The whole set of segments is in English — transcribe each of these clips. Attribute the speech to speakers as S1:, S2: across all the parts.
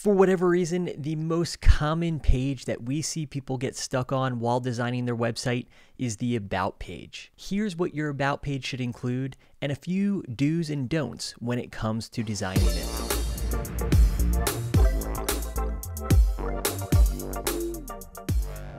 S1: For whatever reason, the most common page that we see people get stuck on while designing their website is the About page. Here's what your About page should include and a few do's and don'ts when it comes to designing it.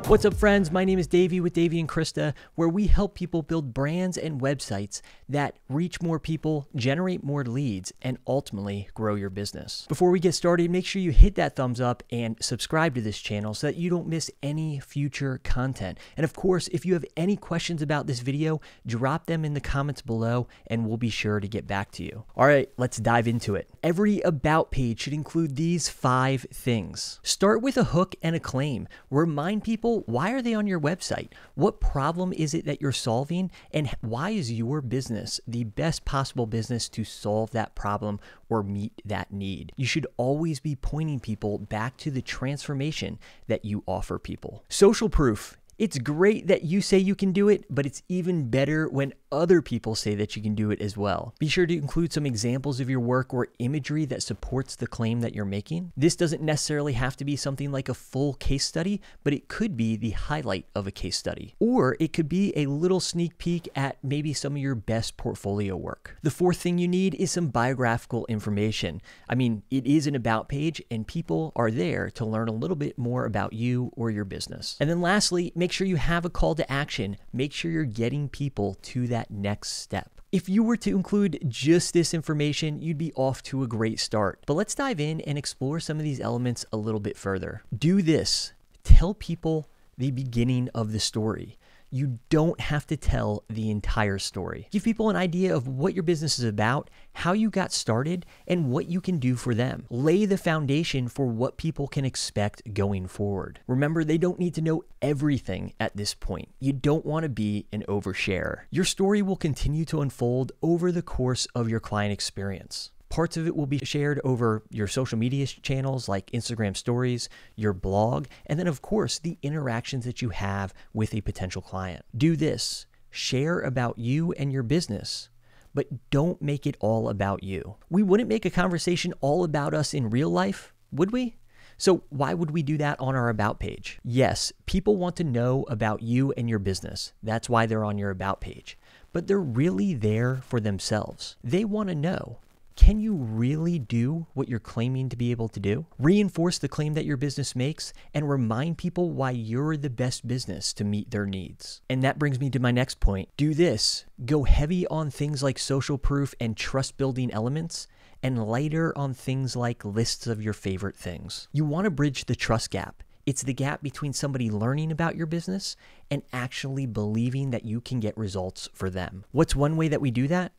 S1: What's up, friends? My name is Davey with Davey and Krista, where we help people build brands and websites that reach more people, generate more leads, and ultimately grow your business. Before we get started, make sure you hit that thumbs up and subscribe to this channel so that you don't miss any future content. And of course, if you have any questions about this video, drop them in the comments below and we'll be sure to get back to you. All right, let's dive into it. Every About page should include these 5 things. Start with a hook and a claim. Remind people, why are they on your website? What problem is it that you're solving? And why is your business the best possible business to solve that problem or meet that need? You should always be pointing people back to the transformation that you offer people. Social proof. It's great that you say you can do it, but it's even better when other people say that you can do it as well. Be sure to include some examples of your work or imagery that supports the claim that you're making. This doesn't necessarily have to be something like a full case study, but it could be the highlight of a case study. Or it could be a little sneak peek at maybe some of your best portfolio work. The 4th thing you need is some biographical information. I mean, it is an About page and people are there to learn a little bit more about you or your business. And then lastly, make sure you have a call to action. Make sure you're getting people to that next step. If you were to include just this information, you'd be off to a great start. But let's dive in and explore some of these elements a little bit further. Do this. Tell people the beginning of the story. You don't have to tell the entire story. Give people an idea of what your business is about, how you got started, and what you can do for them. Lay the foundation for what people can expect going forward. Remember, they don't need to know everything at this point. You don't want to be an oversharer. Your story will continue to unfold over the course of your client experience. Parts of it will be shared over your social media channels like Instagram stories, your blog, and then of course the interactions that you have with a potential client. Do this. Share about you and your business, but don't make it all about you. We wouldn't make a conversation all about us in real life, would we? So why would we do that on our About page? Yes, people want to know about you and your business. That's why they're on your About page. But they're really there for themselves. They want to know, can you really do what you're claiming to be able to do? Reinforce the claim that your business makes and remind people why you're the best business to meet their needs. And that brings me to my next point. Do this. Go heavy on things like social proof and trust building elements, and lighter on things like lists of your favorite things. You want to bridge the trust gap. It's the gap between somebody learning about your business and actually believing that you can get results for them. What's one way that we do that?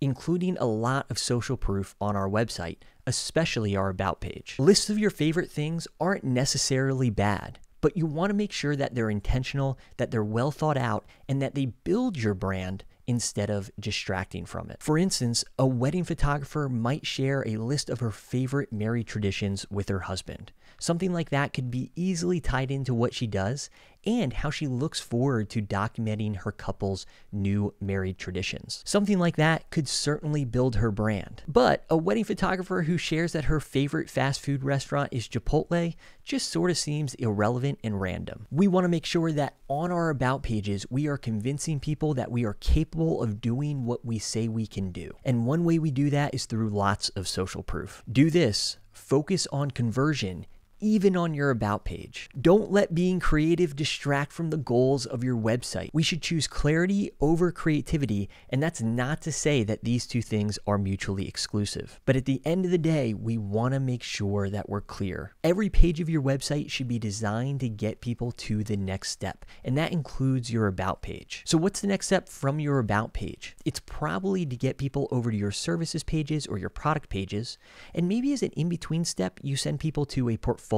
S1: Including a lot of social proof on our website, especially our About page. Lists of your favorite things aren't necessarily bad, but you want to make sure that they're intentional, that they're well thought out, and that they build your brand instead of distracting from it. For instance, a wedding photographer might share a list of her favorite married traditions with her husband. Something like that could be easily tied into what she does and how she looks forward to documenting her couple's new married traditions. Something like that could certainly build her brand. But a wedding photographer who shares that her favorite fast food restaurant is Chipotle just sort of seems irrelevant and random. We want to make sure that on our About pages, we are convincing people that we are capable of doing what we say we can do. And one way we do that is through lots of social proof. Do this. Focus on conversion, even on your About page. Don't let being creative distract from the goals of your website. We should choose clarity over creativity, and that's not to say that these two things are mutually exclusive. But at the end of the day, we want to make sure that we're clear. Every page of your website should be designed to get people to the next step, and that includes your About page. So what's the next step from your About page? It's probably to get people over to your services pages or your product pages, and maybe as an in-between step, you send people to a portfolio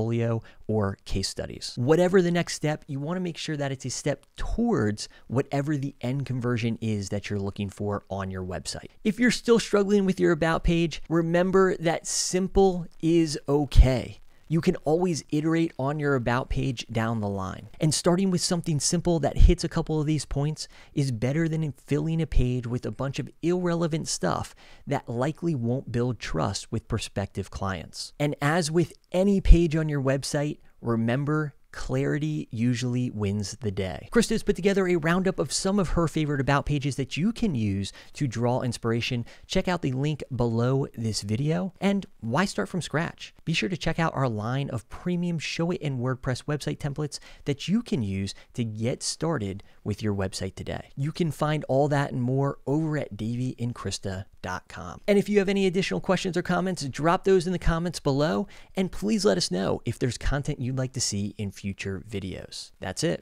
S1: or case studies. Whatever the next step, you want to make sure that it's a step towards whatever the end conversion is that you're looking for on your website. If you're still struggling with your About page, remember that simple is okay. You can always iterate on your about page down the line. And starting with something simple that hits a couple of these points is better than filling a page with a bunch of irrelevant stuff that likely won't build trust with prospective clients. And as with any page on your website, remember, clarity usually wins the day. Krista has put together a roundup of some of her favorite about pages that you can use to draw inspiration. Check out the link below this video. And why start from scratch? Be sure to check out our line of premium Showit and WordPress website templates that you can use to get started with your website today. You can find all that and more over at daveyandkrista.com. And if you have any additional questions or comments, drop those in the comments below, and please let us know if there's content you'd like to see in future videos. That's it.